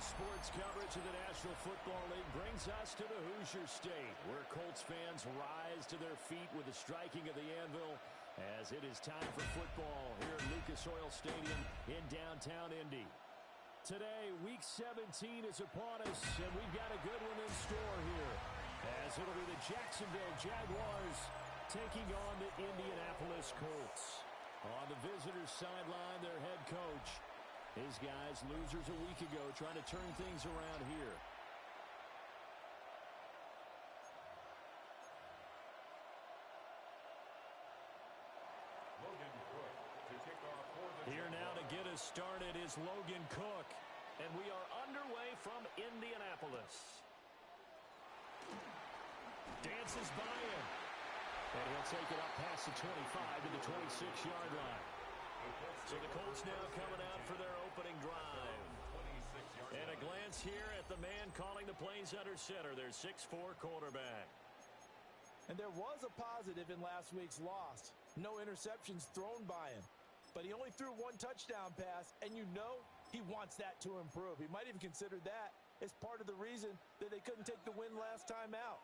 Sports coverage of the National Football League brings us to the Hoosier State, where Colts fans rise to their feet with the striking of the anvil as it is time for football here at Lucas Oil Stadium in downtown Indy. Today, Week 17 is upon us, and we've got a good one in store here, as it'll be the Jacksonville Jaguars taking on the Indianapolis Colts. On the visitors' sideline, their head coach. His guys, losers a week ago, trying to turn things around here. Here now to get us started is Logan Cook. And we are underway from Indianapolis. Dances by him. And he'll take it up past the 25 to the 26-yard line. So the Colts now coming out for their opening drive. And a glance here at the man calling the plays under center, their 6'4" quarterback. And there was a positive in last week's loss. No interceptions thrown by him. But he only threw one touchdown pass, and you know he wants that to improve. He might even consider that as part of the reason that they couldn't take the win last time out.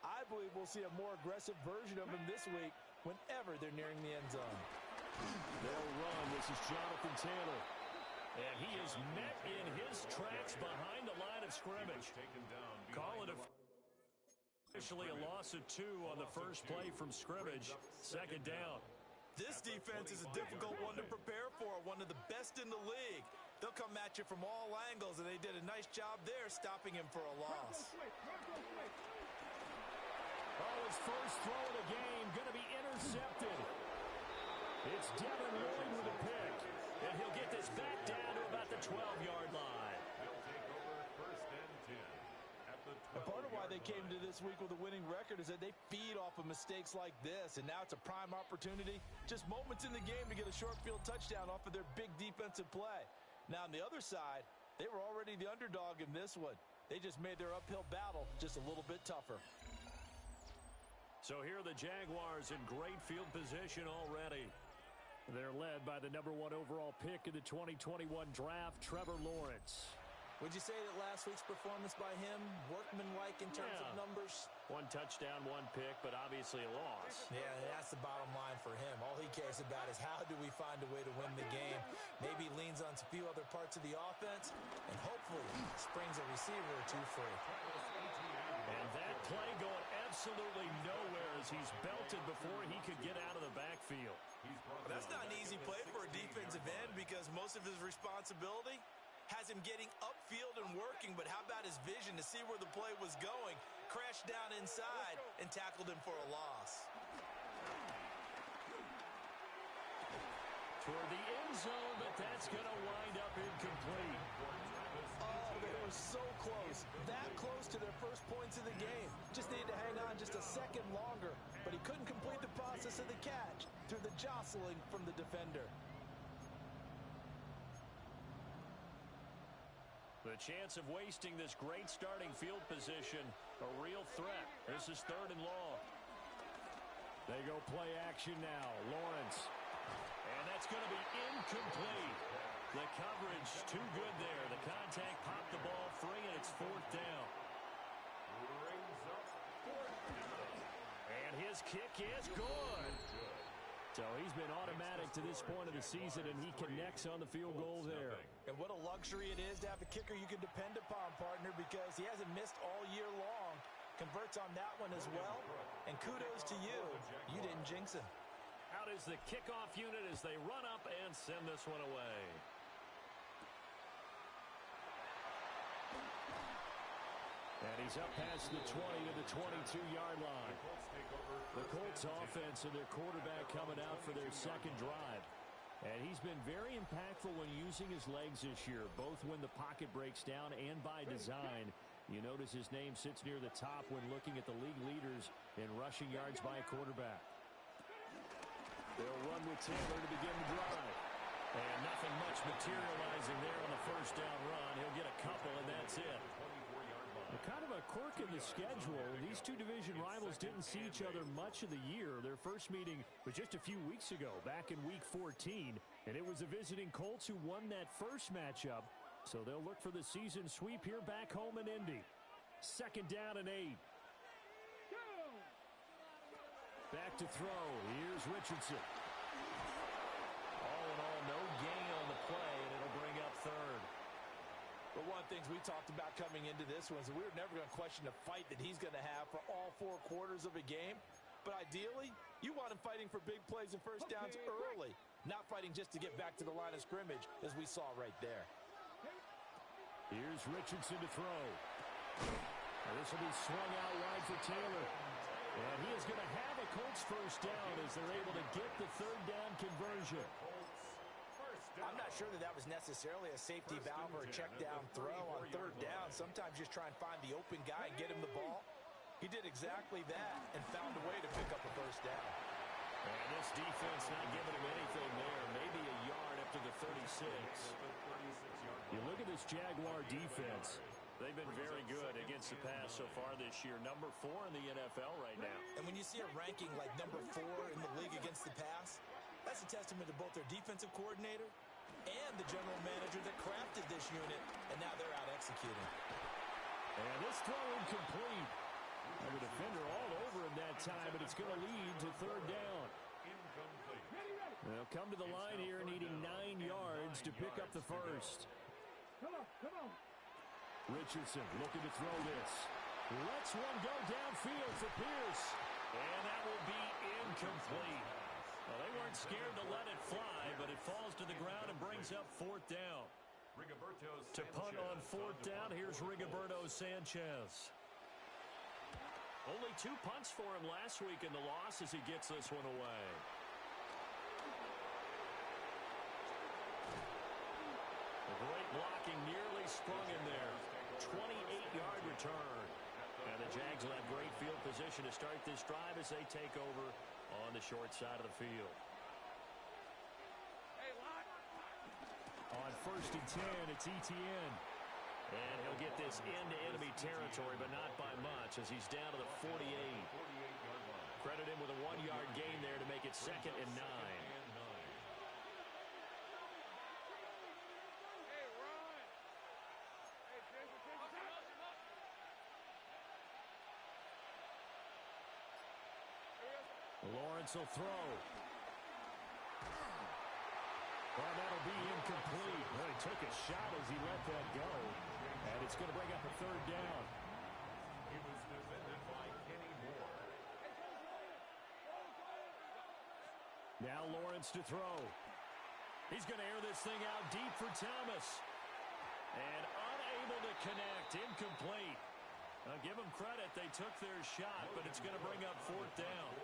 I believe we'll see a more aggressive version of him this week whenever they're nearing the end zone. They'll run. This is Jonathan Taylor. And he is met in his tracks behind the line of scrimmage. Call it officially a loss of 2 on the first play from scrimmage. Second down. This defense is a difficult one to prepare for, one of the best in the league. They'll come at you from all angles, and they did a nice job there stopping him for a loss. Oh, his first throw of the game going to be intercepted. It's Devin Lloyd with a pick, and he'll get this back down to about the 12-yard line. They'll take over first and 10 at the 12-yard line. Part of why they came to this week with a winning record is that they feed off of mistakes like this, and now it's a prime opportunity, just moments in the game to get a short field touchdown off of their big defensive play. Now, on the other side, they were already the underdog in this one. They just made their uphill battle just a little bit tougher. So here are the Jaguars in great field position already. They're led by the #1 overall pick in the 2021 draft, Trevor Lawrence. Would you say that last week's performance by him, workmanlike in terms of numbers? 1 touchdown, 1 pick, but obviously a loss. Yeah, that's the bottom line for him. All he cares about is how do we find a way to win the game. Maybe leans on a few other parts of the offense, and hopefully springs a receiver or two free. And that play going absolutely nowhere as he's belted before he could get out of the backfield. That's not an easy play for a defensive end because most of his responsibility has him getting upfield and working, but how about his vision to see where the play was going, crashed down inside, and tackled him for a loss. Toward the end zone, but that's going to wind up incomplete. Oh, they were so close. That close to their first points of the game. Just needed to hang on just a second longer, but he couldn't complete the process of the catch through the jostling from the defender. The chance of wasting this great starting field position, a real threat. This is 3rd and long. They go play action now. Lawrence. And that's going to be incomplete. The coverage too good there. The contact popped the ball free, and it's 4th down. And his kick is good. So he's been automatic to this point of the season, and he connects on the field goal there. And what a luxury it is to have a kicker you can depend upon, partner, because he hasn't missed all year long. Converts on that one as well. And kudos to you. You didn't jinx him. Out is the kickoff unit as they run up and send this one away. And he's up past the 20 to the 22-yard line. The Colts offense and their quarterback coming out for their second drive. And he's been very impactful when using his legs this year, both when the pocket breaks down and by design. You notice his name sits near the top when looking at the league leaders in rushing yards by a quarterback. They'll run with Taylor to begin the drive. And nothing much materializing there on the first down run. He'll get a couple, and that's it. Kind of a quirk in the schedule. These two division rivals didn't see each other much of the year. Their first meeting was just a few weeks ago, back in Week 14. And it was the visiting Colts who won that first matchup. So they'll look for the season sweep here back home in Indy. 2nd down and 8. Back to throw. Here's Richardson. All in all, no gain on the play, and it'll bring up 3rd. But one of the things we talked about coming into this one is that we were never going to question the fight that he's going to have for all 4 quarters of a game. But ideally, you want him fighting for big plays and first downs early, not fighting just to get back to the line of scrimmage, as we saw right there. Here's Richardson to throw. This will be swung out wide for Taylor. And he is going to have a Colts first down as they're able to get the 3rd down conversion. I'm not sure that was necessarily a safety valve or a check down throw on 3rd down. Sometimes just try and find the open guy and get him the ball. He did exactly that and found a way to pick up a first down. And this defense not giving him anything there. Maybe a yard up to the 36. You look at this Jaguar defense. They've been very good against the pass so far this year. Number 4 in the NFL right now. And when you see a ranking like number 4 in the league against the pass, that's a testament to both their defensive coordinator and the general manager that crafted this unit, and now they're out executing. And this throw incomplete. And the defender all over him that time, but it's going to lead to 3rd down. They'll come to the line here needing 9 yards to pick up the first. Come on. Richardson looking to throw this. Lets one go downfield for Pierce. And that will be incomplete. Well, they weren't scared to let it fly, but it falls to the ground and brings up 4th down. To punt on 4th down, here's Rigoberto Sanchez. Only 2 punts for him last week in the loss as he gets this one away. The great blocking nearly sprung him there. 28-yard return. And the Jags will have great field position to start this drive as they take over on the short side of the field. On 1st and 10, it's Etienne. And he'll get this into enemy territory, but not by much as he's down to the 48. Credit him with a 1-yard gain there to make it 2nd and 9. Lawrence will throw. Well, that'll be incomplete. Well, he took a shot as he let that go. And it's going to bring up a 3rd down. He was defended by Kenny Moore. Now Lawrence to throw. He's going to air this thing out deep for Thomas. And unable to connect. Incomplete. Now, give them credit. They took their shot, but it's going to bring up 4th down.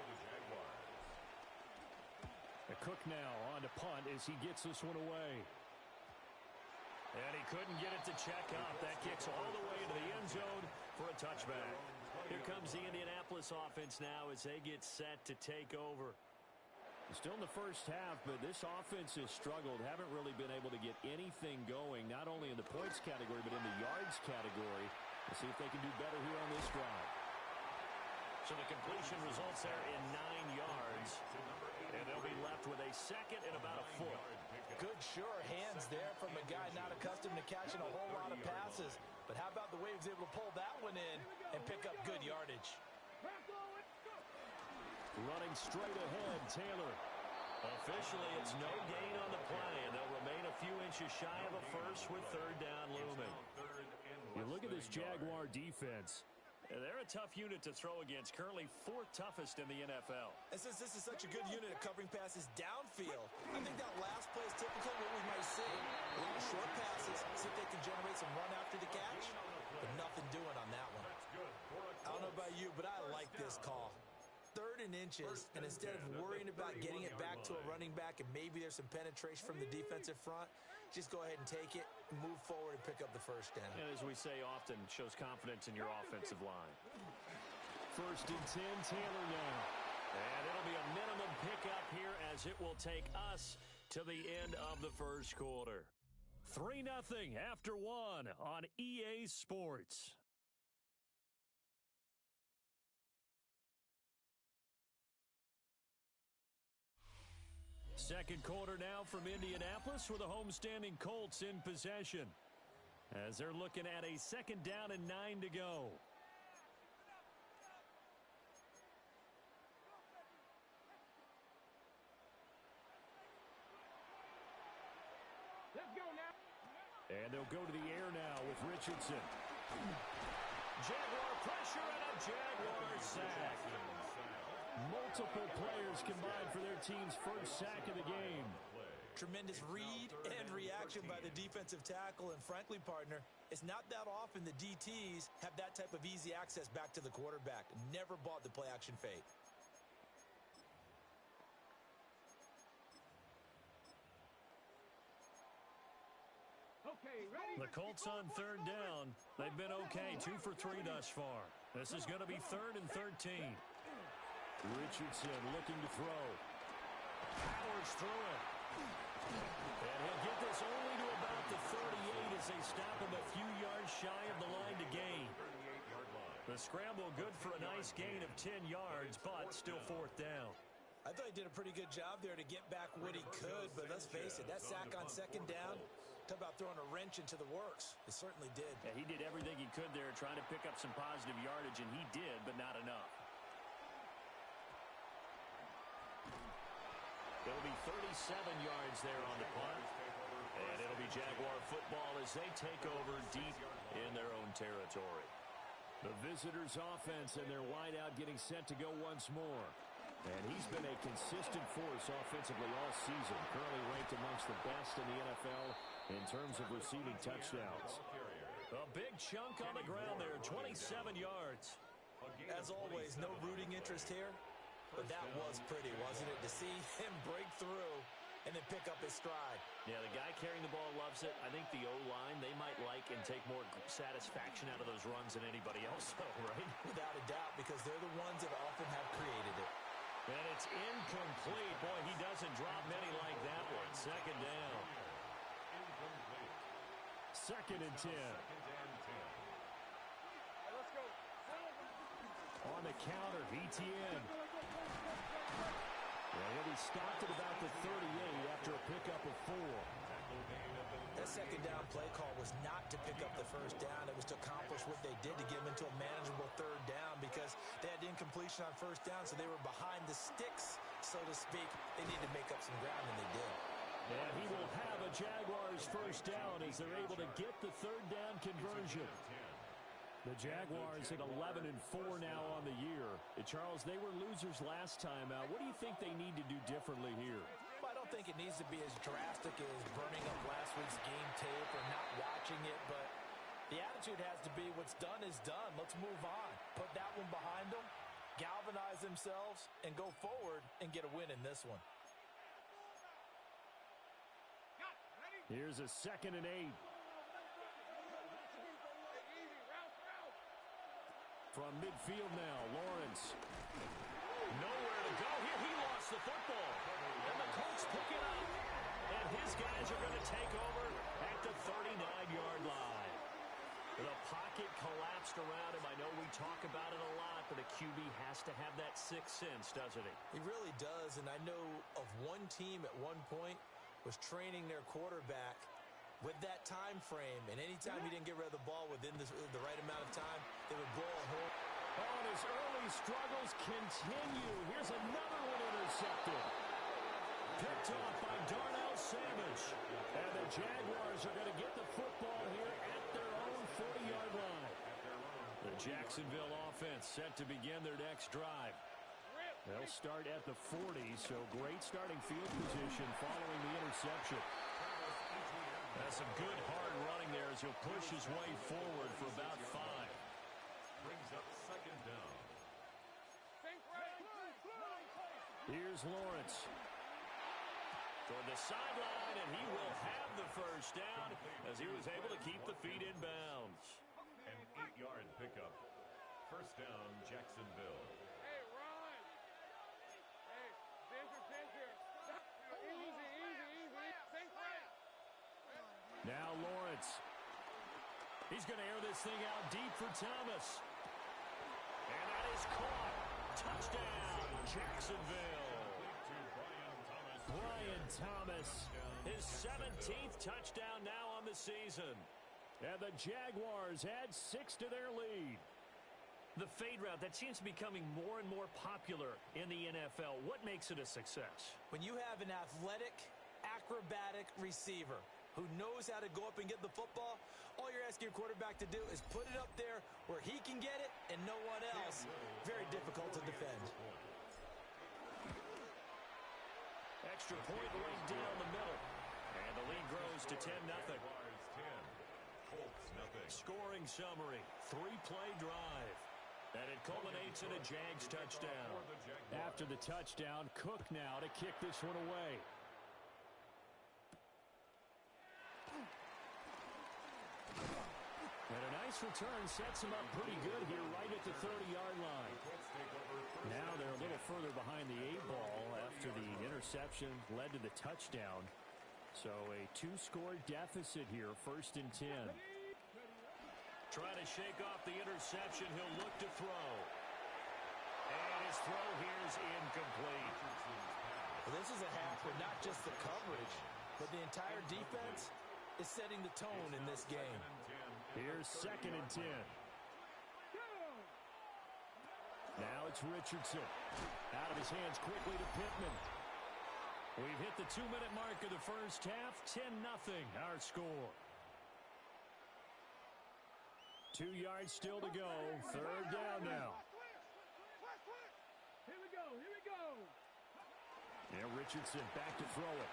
Cook now on to punt as he gets this one away. And he couldn't get it to check up. That kicks all the way to the end zone for a touchback. Here comes the Indianapolis offense now as they get set to take over. Still in the first half, but this offense has struggled. Haven't really been able to get anything going, not only in the points category, but in the yards category. We'll see if they can do better here on this drive. So the completion results there in 9 yards. And they'll be left with a 2nd and about a foot. Good sure hands there from a guy not accustomed to catching a whole lot of passes. But how about the way he was able to pull that one in and pick up good yardage? Running straight ahead, Taylor. Officially, it's no gain on the play, and they'll remain a few inches shy of a first with 3rd down looming. You look at this Jaguar defense. They're a tough unit to throw against, currently 4th toughest in the NFL. And since this is such a good unit at covering passes downfield, I think that last play is typically what we might see. A lot of short passes, see if they can generate some run after the catch, but nothing doing on that one. I don't know about you, but I like this call. 3rd and inches, and instead of worrying about getting it back to a running back and maybe there's some penetration from the defensive front, just go ahead and take it, move forward, and pick up the first down. And as we say often, shows confidence in your offensive line. 1st and 10, Taylor now. And it'll be a minimum pickup here as it will take us to the end of the first quarter. 3-0 after 1 on EA Sports. Second quarter now from Indianapolis with the homestanding Colts in possession. as they're looking at a 2nd down and 9 to go. Let's go now. And they'll go to the air now with Richardson. Jaguar pressure and a Jaguar sack. Multiple players combined for their team's first sack of the game. Tremendous read and reaction by the defensive tackle. And frankly, partner, it's not that often the DTs have that type of easy access back to the quarterback. Never bought the play-action fake. Okay, ready? The Colts on 3rd down. They've been okay, 2 for 3 thus far. This is going to be 3rd and 13. Richardson looking to throw. Powers through it. And he'll get this only to about the 38 as they stop him a few yards shy of the line to gain. The scramble good for a nice gain of 10 yards, but still 4th down. I thought he did a pretty good job there to get back what he could, but let's face it, that sack on 2nd down, talk about throwing a wrench into the works. It certainly did. Yeah, he did everything he could there trying to pick up some positive yardage, and he did, but not enough. It'll be 37 yards there on the punt. And it'll be Jaguar football as they take over deep in their own territory. The visitors' offense and their wideout getting set to go once more. And he's been a consistent force offensively all season. Currently ranked amongst the best in the NFL in terms of receiving touchdowns. A big chunk on the ground there, 27 yards. As always, no rooting interest here. But that was pretty, wasn't it? To see him break through and then pick up his stride. Yeah, the guy carrying the ball loves it. I think the O-line, they might like and take more satisfaction out of those runs than anybody else, though, right? Without a doubt, because they're the ones that often have created it. And it's incomplete. Boy, he doesn't drop many like that one. 2nd down. 2nd and 10. Let's go. On the counter, ETN. Well, he'll be stopped at about the 38 after a pickup of 4. That 2nd down play call was not to pick up the 1st down. It was to accomplish what they did to get them into a manageable 3rd down because they had incompletion on 1st down, so they were behind the sticks, so to speak. They needed to make up some ground, and they did. And he will have a Jaguars 1st down as they're able to get the 3rd down conversion. The Jaguars at 11-4 now on the year. Charles, they were losers last time out. What do you think they need to do differently here? Well, I don't think it needs to be as drastic as burning up last week's game tape or not watching it, but the attitude has to be what's done is done. Let's move on. Put that one behind them, galvanize themselves, and go forward and get a win in this one. Here's a 2nd and 8. From midfield now, Lawrence. Nowhere to go here. He lost the football. And the Colts pick it up. And his guys are going to take over at the 39-yard line. The pocket collapsed around him. I know we talk about it a lot, but a QB has to have that sixth sense, doesn't he? He really does, and I know of one team at one point was training their quarterback with that time frame, and anytime he didn't get rid of the ball within the right amount of time, they would blow a horn. Oh, and his early struggles continue. Here's another one intercepted. Picked off by Darnell Savage. And the Jaguars are going to get the football here at their own 40-yard line. The Jacksonville offense set to begin their next drive. They'll start at the 40, so great starting field position following the interception. That's some good hard running there as he'll push his way forward for about 5. Brings up 2nd down. Here's Lawrence. Toward the sideline, and he will have the 1st down as he was able to keep the feet in bounds. An 8-yard pickup. 1st down, Jacksonville. Hey, Ron. Hey, center. Easy. Think right. Now Lawrence. He's going to air this thing out deep for Thomas. And that is caught. Touchdown, Jacksonville. Brian Thomas, his 17th touchdown now on the season. And the Jaguars add 6 to their lead. The fade route, that seems to be becoming more and more popular in the NFL. What makes it a success? When you have an athletic, acrobatic receiver who knows how to go up and get the football, all you're asking your quarterback to do is put it up there where he can get it and no one else. Very difficult to defend. Extra point right down the middle. And the lead grows to 10-0. Colts, nothing. Scoring summary, 3-play drive. And it culminates in a Jags touchdown. After the touchdown, Cook now to kick this one away. And a nice return sets him up pretty good here right at the 30-yard line. Now they're a little further behind the 8-ball after the interception led to the touchdown. So a 2-score deficit here, 1st and 10. Trying to shake off the interception. He'll look to throw. And his throw here is incomplete. Well, this is a half where not just the coverage, but the entire defense is setting the tone in this game. Here's 2nd and 10. Now it's Richardson. Out of his hands quickly to Pittman. We've hit the 2-minute mark of the first half. 10-0 our score. 2 yards still to go. 3rd down now. Here we go. Here we go. And Richardson back to throw it.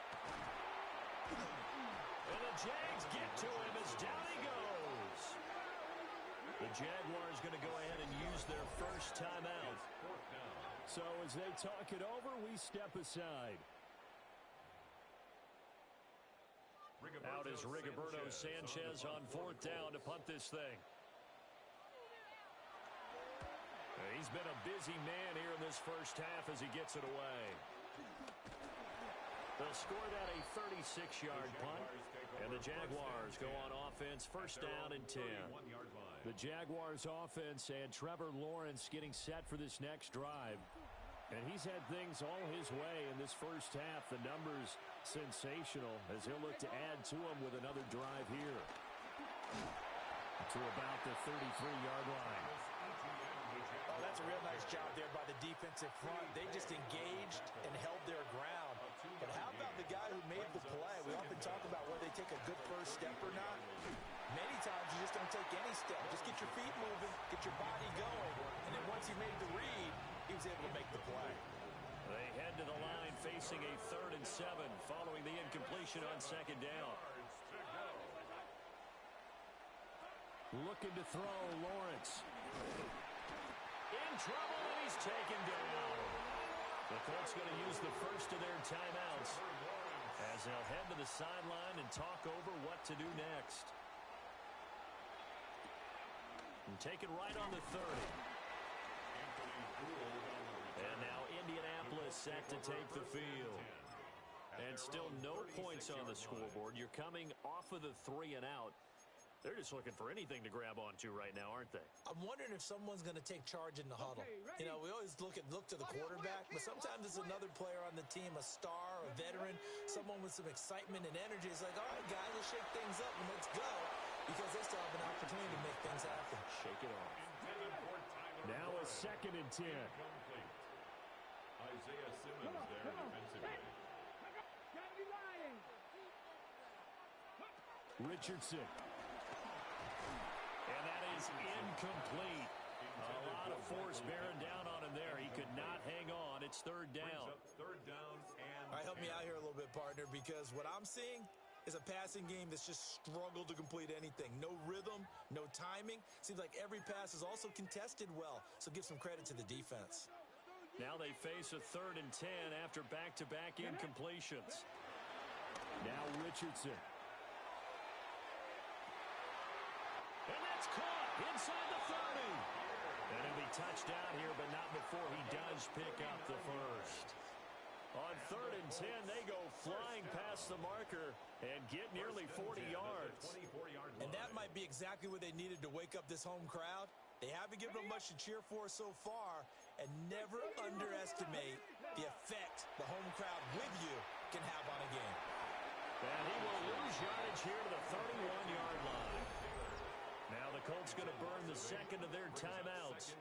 And the Jags get to him as down he goes. The Jaguars going to go ahead and use their first timeout. So as they talk it over, we step aside. Out is Rigoberto Sanchez on 4th down to punt this thing. He's been a busy man here in this first half as he gets it away. They'll score that a 36-yard punt, and the Jaguars go on offense 1st down and 10. The Jaguars offense and Trevor Lawrence getting set for this next drive. And he's had things all his way in this first half. The numbers sensational as he'll look to add to them with another drive here. To about the 33-yard line. Oh, that's a real nice job there by the defensive front. They just engaged and held their ground. But how about the guy who made the play? We often talk about whether they take a good first step or not. Many times you just don't take any step. Just get your feet moving, get your body going. And then once he made the read, he was able to make the play. They head to the line facing a 3rd and 7 following the incompletion on 2nd down. Looking to throw, Lawrence. In trouble, and he's taken down. The Colts going to use the first of their timeouts as they'll head to the sideline and talk over what to do next. And take it right on the 30. And now Indianapolis set to take the field. And still no points on the scoreboard. You're coming off of the 3 and out. They're just looking for anything to grab onto right now, aren't they? I'm wondering if someone's going to take charge in the huddle. You know, we always look to the quarterback, but sometimes it's another player on the team, a star, a veteran, someone with some excitement and energy. It's like, all right, guys, let's shake things up and let's go, because they still have an opportunity to make things happen. Shake it off. Now a 2nd and 10. Isaiah Simmons there defensively. Richardson. And that is incomplete. A lot of force bearing down on him there. He could not hang on. It's 3rd down. 3rd down and All right, help me out here a little bit, partner, because what I'm seeing is a passing game that's just struggled to complete anything. No rhythm, no timing. Seems like every pass is also contested well, so give some credit to the defense. Now they face a 3rd and 10 after back-to-back incompletions. Now Richardson. And that's caught inside the 30. And he'll be touched down here, but not before he does pick up the first. On 3rd and 10, they go flying past the marker and get nearly 40 yards. And that might be exactly what they needed to wake up this home crowd. They haven't given them much to cheer for so far, and never underestimate the effect the home crowd with you can have on a game. And he will lose yardage here to the 31-yard line. Colts going to burn the second of their timeouts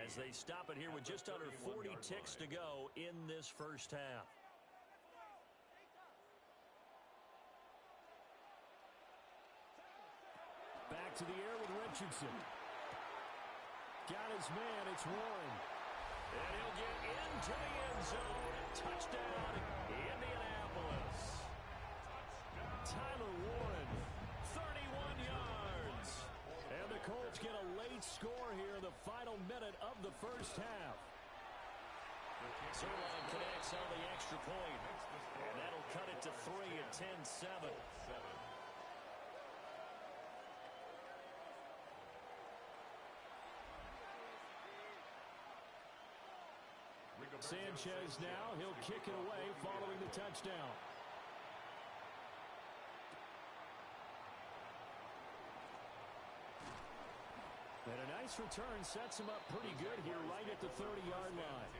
as they stop it here with just under 40 ticks to go in this first half. Back to the air with Richardson. Got his man, it's Warren. And he'll get into the end zone. Touchdown, Indianapolis. Tyler Warren, 31 yards. And the Colts get a late score here in the final minute of the first half. Zerline connects on the extra point. And that'll cut it to 3 at 10-7. Sanchez now, he'll kick it away following the touchdown. And a nice return sets him up pretty good here right at the 30-yard line.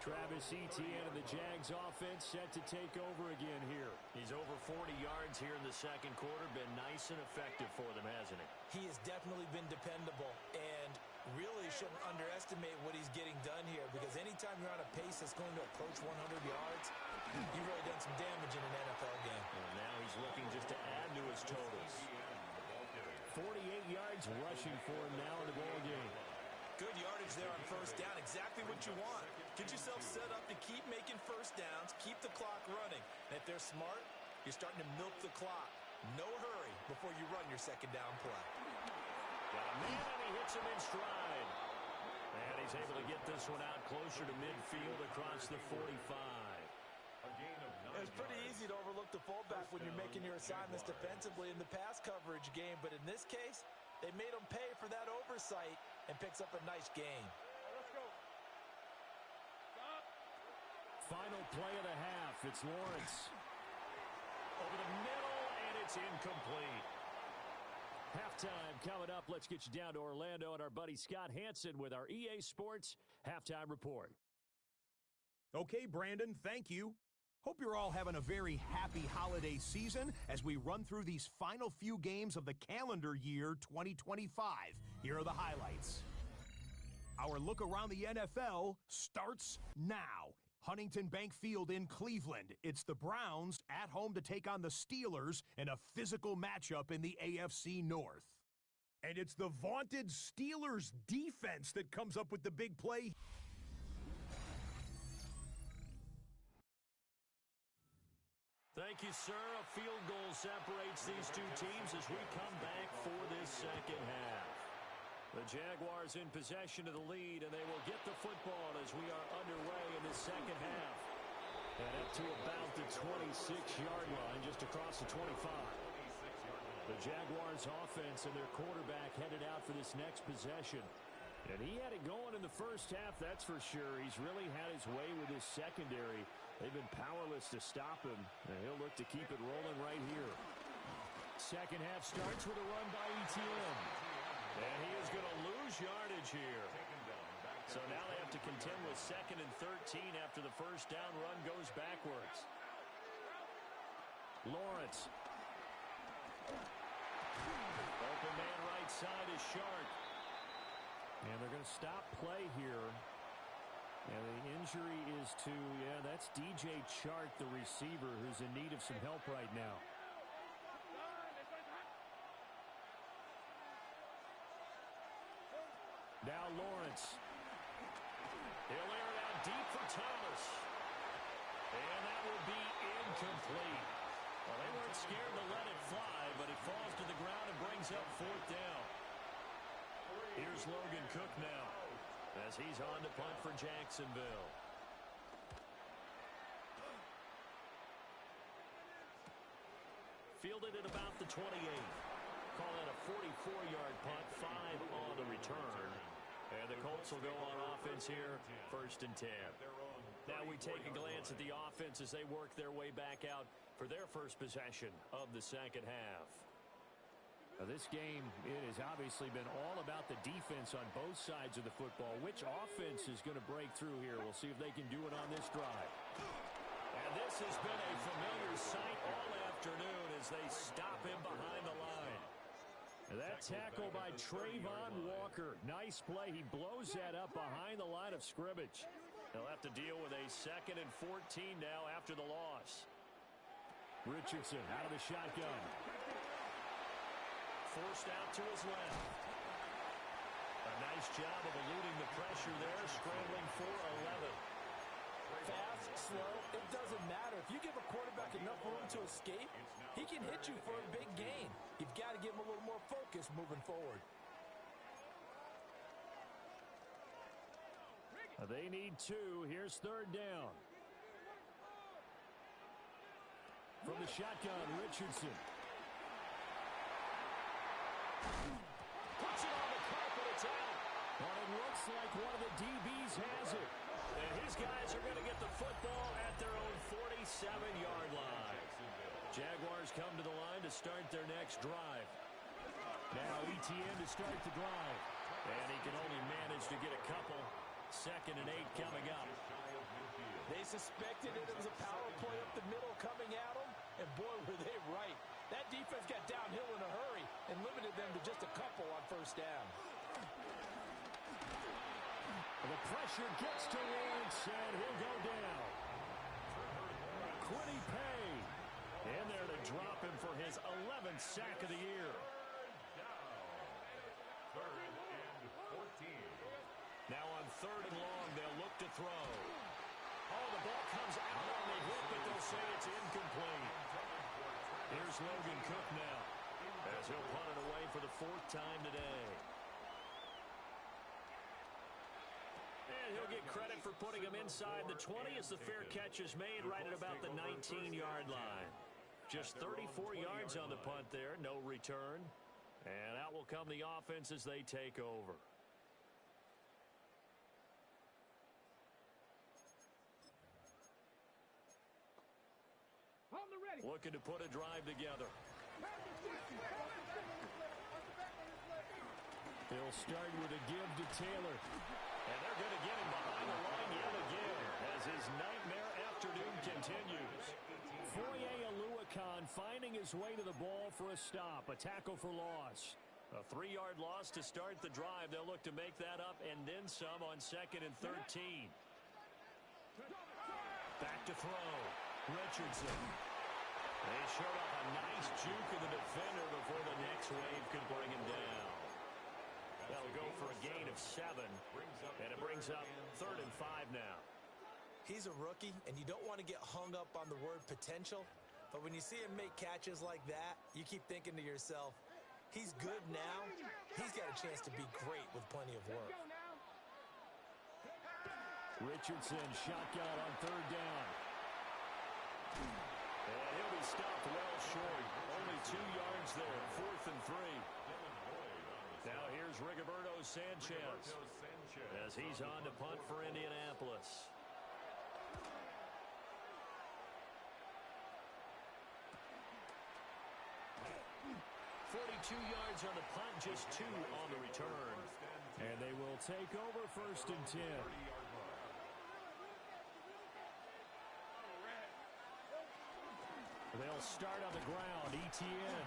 Travis Etienne and the Jags offense set to take over again here. He's over 40 yards here in the second quarter. Been nice and effective for them, hasn't he? He has definitely been dependable, and really shouldn't underestimate what he's getting done here, because anytime you're on a pace that's going to approach 100 yards, you've really done some damage in an NFL game. And now he's looking just to add to his totals. 48 yards rushing for him now in the ball game. Good yardage there on first down. Exactly what you want. Get yourself set up to keep making first downs, keep the clock running. And if they're smart, you're starting to milk the clock. No hurry before you run your second down play. Got a man, and he hits him in stride. And he's able to get this one out closer to midfield across the 45. It's pretty easy to overlook the fullback when you're making your assignments defensively in the pass coverage game, but in this case, they made him pay for that oversight and picks up a nice gain. Let's go. Stop. Final play of the half. It's Lawrence. Over the middle, and it's incomplete. Halftime coming up. Let's get you down to Orlando and our buddy Scott Hansen with our EA Sports Halftime Report. Okay, Brandon, thank you. Hope you're all having a very happy holiday season as we run through these final few games of the calendar year 2025. Here are the highlights. Our look around the NFL starts now. Huntington Bank Field in Cleveland. It's the Browns at home to take on the Steelers in a physical matchup in the AFC North. And it's the vaunted Steelers defense that comes up with the big play. Thank you, sir. A field goal separates these two teams as we come back for this second half. The Jaguars in possession of the lead, and they will get the football as we are underway in the second half. And up to about the 26-yard line, just across the 25. The Jaguars offense and their quarterback headed out for this next possession. And he had it going in the first half, that's for sure. He's really had his way with his secondary. They've been powerless to stop him, and he'll look to keep it rolling right here. Second half starts with a run by Etienne. And he is going to lose yardage here. So now they have to contend with 2nd and 13 after the first down run goes backwards. Lawrence. Open man right side is Sharp. And they're going to stop play here. And the injury is to, that's DJ Chark, the receiver, who's in need of some help right now. Now Lawrence. He'll air it out deep for Thomas. And that will be incomplete. Well, they weren't scared to let it fly, but it falls to the ground and brings up 4th down. Here's Logan Cook now as he's on to punt for Jacksonville. Fielded at about the 28. Call that a 44-yard punt, 5 on the return. And the Colts will go on offense here, 1st and 10. Now we take a glance at the offense as they work their way back out for their first possession of the second half. Now this game, it has obviously been all about the defense on both sides of the football. Which offense is going to break through here? We'll see if they can do it on this drive. And this has been a familiar sight all afternoon as they stop him behind the line. That tackle by Trayvon Walker. Nice play. He blows that up behind the line of scrimmage. They'll have to deal with a 2nd and 14 now after the loss. Richardson out of the shotgun. Forced out to his left. A nice job of eluding the pressure there, scrambling for 11. Fast, slow, it doesn't matter. If you give a quarterback enough room to escape, he can hit you for a big gain. You've got to give him a little more focus moving forward. They need 2. Here's 3rd down. From the shotgun, Richardson. Puts it on the carpet. It's out. But it looks like one of the DBs has it. And his guys are going to get the football at their own 47-yard line. Jaguars come to the line to start their next drive. Now ETN to start the drive. And he can only manage to get a couple. 2nd and 8 coming up. They suspected it was a power play up the middle coming at them, and boy, were they right. That defense got downhill in a hurry and limited them to just a couple on 1st down. The pressure gets to Lawrence, and he'll go down. Quiddy Pay in there to drop him for his 11th sack of the year. 3rd and 14. Now on 3rd and long, they'll look to throw. Oh, the ball comes out on the hip, but they'll say it's incomplete. Here's Logan Cook now, as he'll punt it away for the 4th time today. And he'll get credit for putting him inside the 20 as the fair catch is made right at about the 19-yard line. Just 34 yards on the punt there, no return. And out will come the offense as they take over. Looking to put a drive together. They'll start with a give to Taylor. And they're going to get him behind the line yet again as his nightmare afternoon continues. Foye Oluokun finding his way to the ball for a stop. A tackle for loss. A 3-yard loss to start the drive. They'll look to make that up and then some on 2nd and 13. Back to throw. Richardson. They showed off a nice juke of the defender before the next wave could bring him down. They'll go for a gain of 7, and it brings up 3rd and 5 now. He's a rookie, and you don't want to get hung up on the word potential, but when you see him make catches like that, you keep thinking to yourself, he's good now. He's got a chance to be great with plenty of work. Richardson shotgun on 3rd down. And he'll be stopped well short. Only 2 yards there. 4th and 3. Now here's Rigoberto Sanchez as he's on to punt for Indianapolis. Yards on the punt, just 2 on the return. And they will take over 1st and 10. They'll start on the ground, ETN.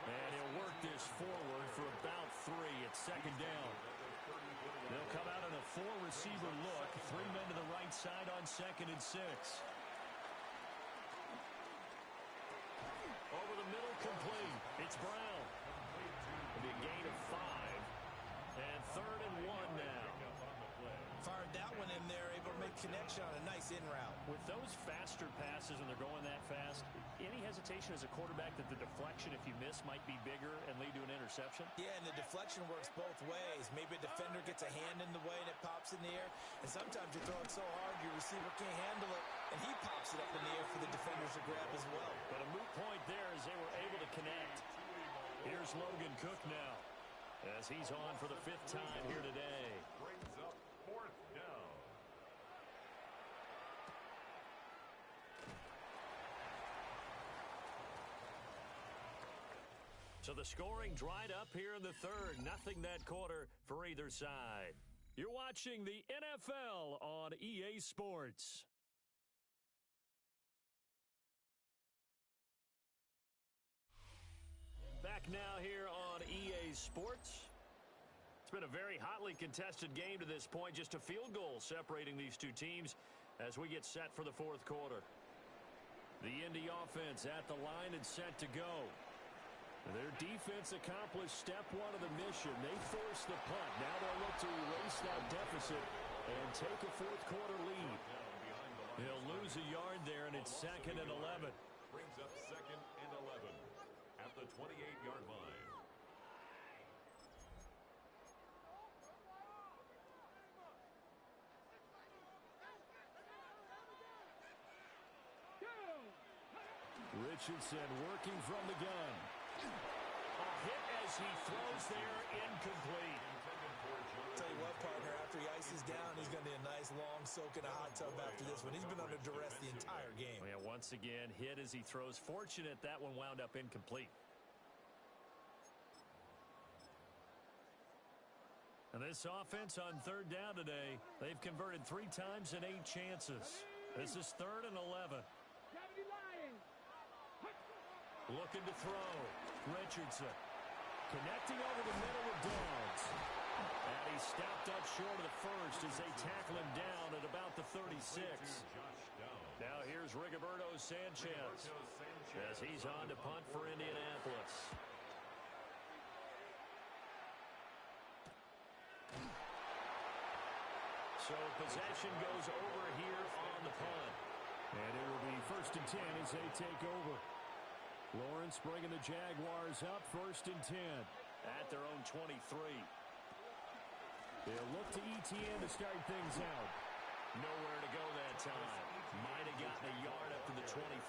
And he'll work this forward for about 3 at 2nd down. They'll come out in a 4-receiver look. 3 men to the right side on 2nd and 6. Over the middle, complete. It's Brown. It'll be a gain of 5. And 3rd and 1 now. Fired that one in there, able to make connection on a nice in route. With those faster passes and they're going that fast, any hesitation as a quarterback that the deflection, if you miss, might be bigger and lead to an interception? Yeah, and the deflection works both ways. Maybe a defender gets a hand in the way and it pops in the air. And sometimes you throw it so hard your receiver can't handle it, and he pops it up in the air for the defenders to grab as well. But a moot point there as they were able to connect. Here's Logan Cook now as he's on for the 5th time here today. Brings up 4th down. So the scoring dried up here in the 3rd. Nothing that quarter for either side. You're watching the NFL on EA Sports. Back now here on EA today's sports. It's been a very hotly contested game to this point. Just a field goal separating these two teams as we get set for the fourth quarter. The Indy offense at the line and set to go. Their defense accomplished step one of the mission. They forced the punt. Now they'll look to erase that deficit and take a fourth quarter lead. He'll lose a yard there, and it's 2nd and 11. Brings up 2nd and 11 at the 28-yard line. Richardson working from the gun. A hit as he throws there, incomplete. Tell you what, partner, after he ices down, he's going to be a nice long soak in a hot tub after this one. He's been under duress the entire game. Yeah, once again, hit as he throws. Fortunate that one wound up incomplete. And this offense on 3rd down today, they've converted 3 times and 8 chances. This is 3rd and 11. Looking to throw. Richardson connecting over the middle of Downs. And he stopped up short of the first as they tackle him down at about the 36. Now here's Rigoberto Sanchez as he's on to punt for Indianapolis. So possession goes over here on the punt. And it will be 1st and 10 as they take over. Lawrence bringing the Jaguars up 1st and 10. At their own 23. They'll look to ETN to start things out. Nowhere to go that time. Might have gotten a yard up to the 25.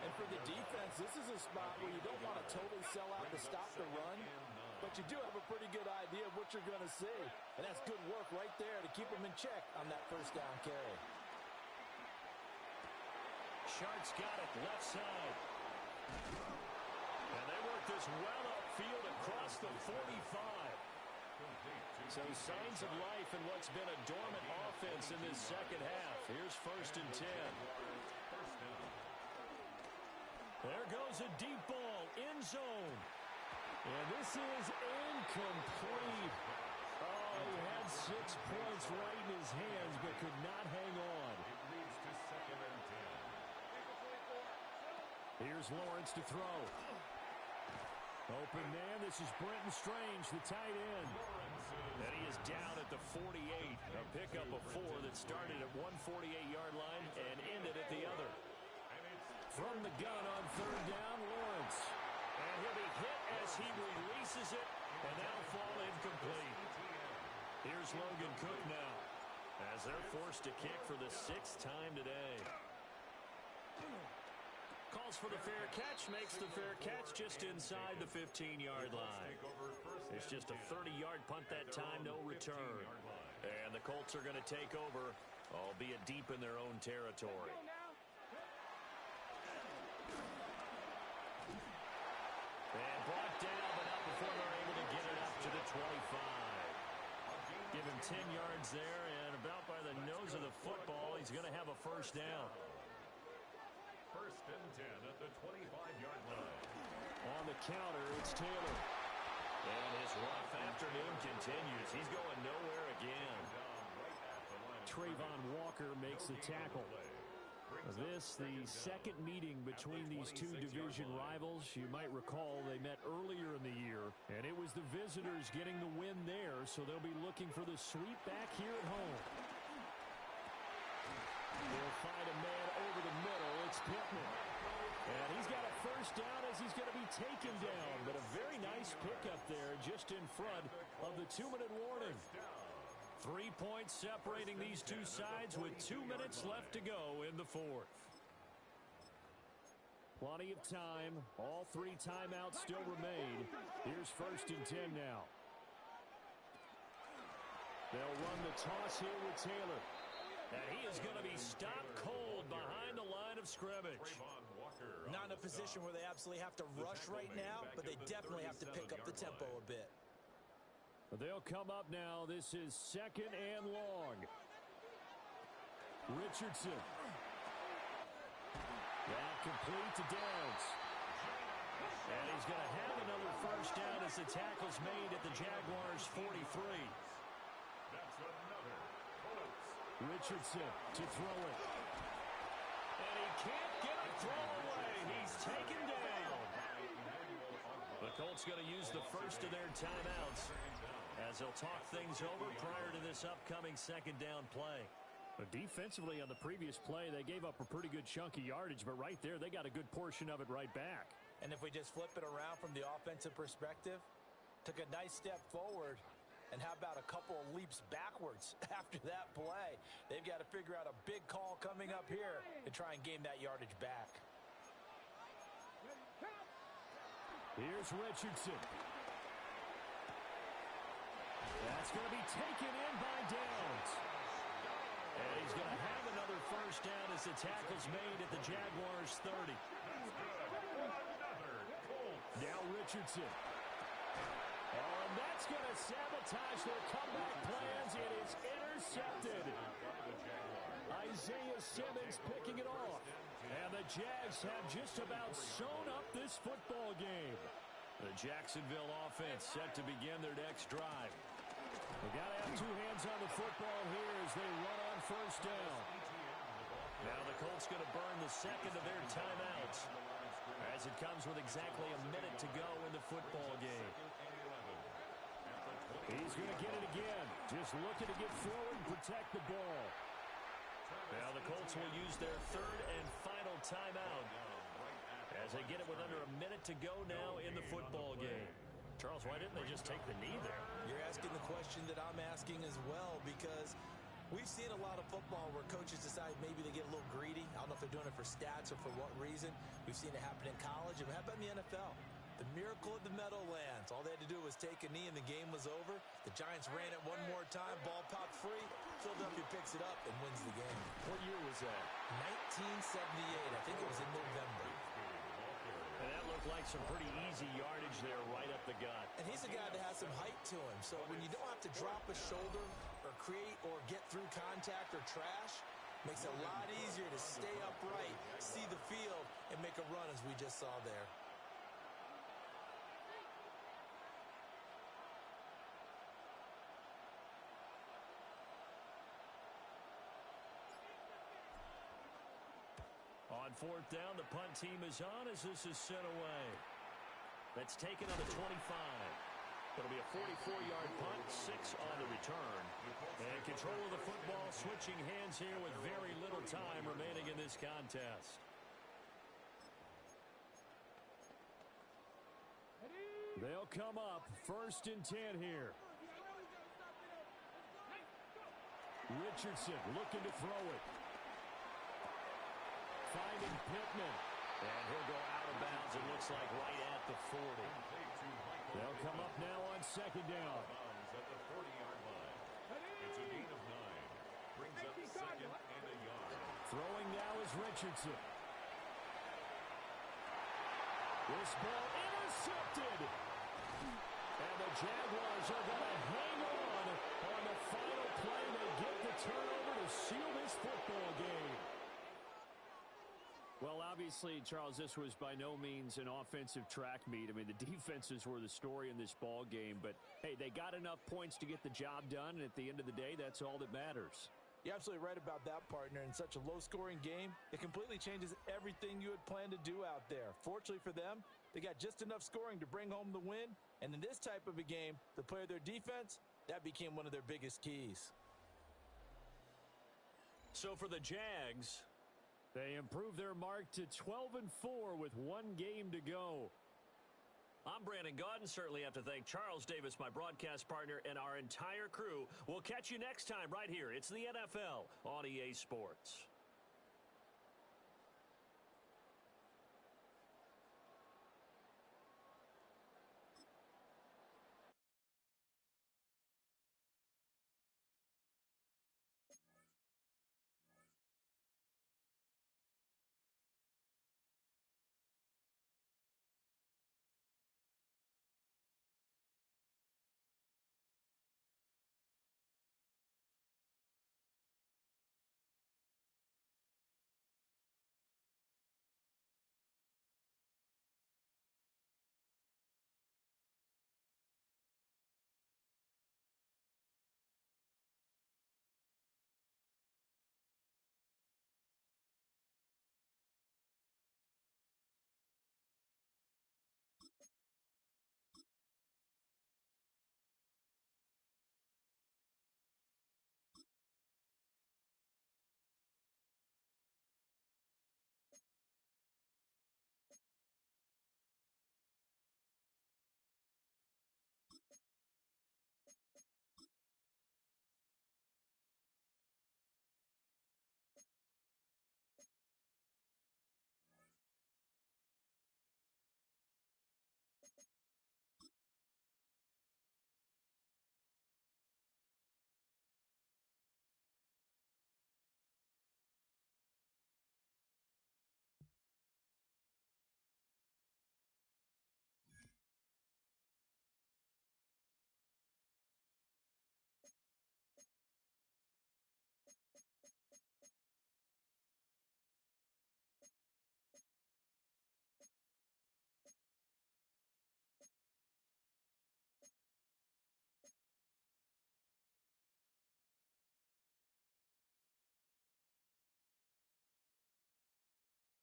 And for the defense, this is a spot where you don't want to totally sell out to stop the run, but you do have a pretty good idea of what you're going to see. And that's good work right there to keep them in check on that 1st down carry. Sharks got it left side. And they work this well upfield across the 45. So signs of life in what's been a dormant offense in this second half. Here's 1st and 10. There goes a deep ball, end zone. And this is incomplete. Oh, he had 6 points right in his hands, but could not hang on. It leads to 2nd and 10. Here's Lawrence to throw. Open man, this is Brenton Strange, the tight end. And he is down at the 48. A pickup of 4 that started at 148-yard line and ended at the other. From the gun on 3rd down, Lawrence. And he'll be hit as he releases it, and that'll fall incomplete. Here's Logan Cook now, as they're forced to kick for the 6th time today. Calls for the fair catch, makes the fair catch just inside the 15-yard line. It's just a 30-yard punt that time, no return. And the Colts are going to take over, albeit deep in their own territory. And brought down, but not before they're able to get it up to the 25. Give him 10 yards there, and about by the nose of the football, he's going to have a 1st down. 1st and 10 at the 25-yard line. On the counter, it's Taylor. And his rough afternoon continues. He's going nowhere again. Trayvon Walker makes the tackle. This, the 2nd meeting between these 2 division rivals. You might recall they met earlier in the year, and it was the visitors getting the win there, so they'll be looking for the sweep back here at home. They'll find a man over the middle. It's Pittman. And he's got a 1st down as he's going to be taken down, but a very nice pickup there just in front of the 2-minute warning. 3 points separating these two sides with 2 minutes left to go in the 4th. Plenty of time. All 3 timeouts still remain. Here's 1st and 10 now. They'll run the toss here with Taylor. And he is going to be stopped cold behind the line of scrimmage. Not in a position where they absolutely have to rush right now, but they definitely have to pick up the tempo a bit. They'll come up now. This is 2nd and long. Richardson. That complete to Downs. And he's he's going to have another first down as the tackle's made at the Jaguars' 43. That's another Colts. Richardson to throw it. And he can't get a throw away. He's taken down. The Colts going to use the first of their timeouts as they'll talk things over prior to this upcoming second down play. But defensively on the previous play, they gave up a pretty good chunk of yardage, but right there, they got a good portion of it right back. And if we just flip it around from the offensive perspective, took a nice step forward, and how about a couple of leaps backwards after that play? They've got to figure out a big call coming up here to try and gain that yardage back. Here's Richardson. That's going to be taken in by Downs. And he's going to have another first down as the tackle's made at the Jaguars' 30. Now Richardson. Oh, and that's going to sabotage their comeback plans. It is intercepted. Isaiah Simmons picking it off. And the Jags have just about sewn up this football game. The Jacksonville offense set to begin their next drive. They got to have two hands on the football here as they run on first down. Now the Colts going to burn the second of their timeouts as it comes with exactly a minute to go in the football game. He's going to get it again. Just looking to get forward and protect the ball. Now the Colts will use their third and final timeout as they get it with under a minute to go now in the football game. Charles, why didn't they just take the knee there? You're asking the question that I'm asking as well, because we've seen a lot of football where coaches decide maybe they get a little greedy. I don't know if they're doing it for stats or for what reason. We've seen it happen in college. And how about in the NFL? The miracle of the Meadowlands. All they had to do was take a knee and the game was over. The Giants ran it one more time. Ball popped free. Philadelphia picks it up and wins the game. What year was that? 1978. I think it was in November. And that looked like some pretty easy yardage there right up the gut. And he's a guy that has some height to him. So when you don't have to drop a shoulder or create or get through contact or trash, makes it a lot easier to stay upright, see the field, and make a run as we just saw there. On fourth down, the punt team is on as this is sent away. That's taken on the 25. It'll be a 44-yard punt, 6 on the return. And control of the football switching hands here with very little time remaining in this contest. They'll come up first and 10 here. Richardson looking to throw it. Finding Pittman. And he'll go out of bounds, it looks like right at the 40. They'll come up now on second down. At the 40-yard line. It's a gain of 9. Brings up second and a yard. Throwing now is Richardson. This ball intercepted. And the Jaguars are going to hang on the final play. They get the turnover to seal this football game. Well, obviously, Charles, this was by no means an offensive track meet. I mean, the defenses were the story in this ball game. But, hey, they got enough points to get the job done, and at the end of the day, that's all that matters. You're absolutely right about that, partner. In such a low-scoring game, it completely changes everything you had planned to do out there. Fortunately for them, they got just enough scoring to bring home the win. And in this type of a game, to play their defense, that became one of their biggest keys. So for the Jags, they improve their mark to 12-4 with one game to go. I'm Brandon Gaudin. Certainly have to thank Charles Davis, my broadcast partner, and our entire crew. We'll catch you next time right here. It's the NFL on EA Sports.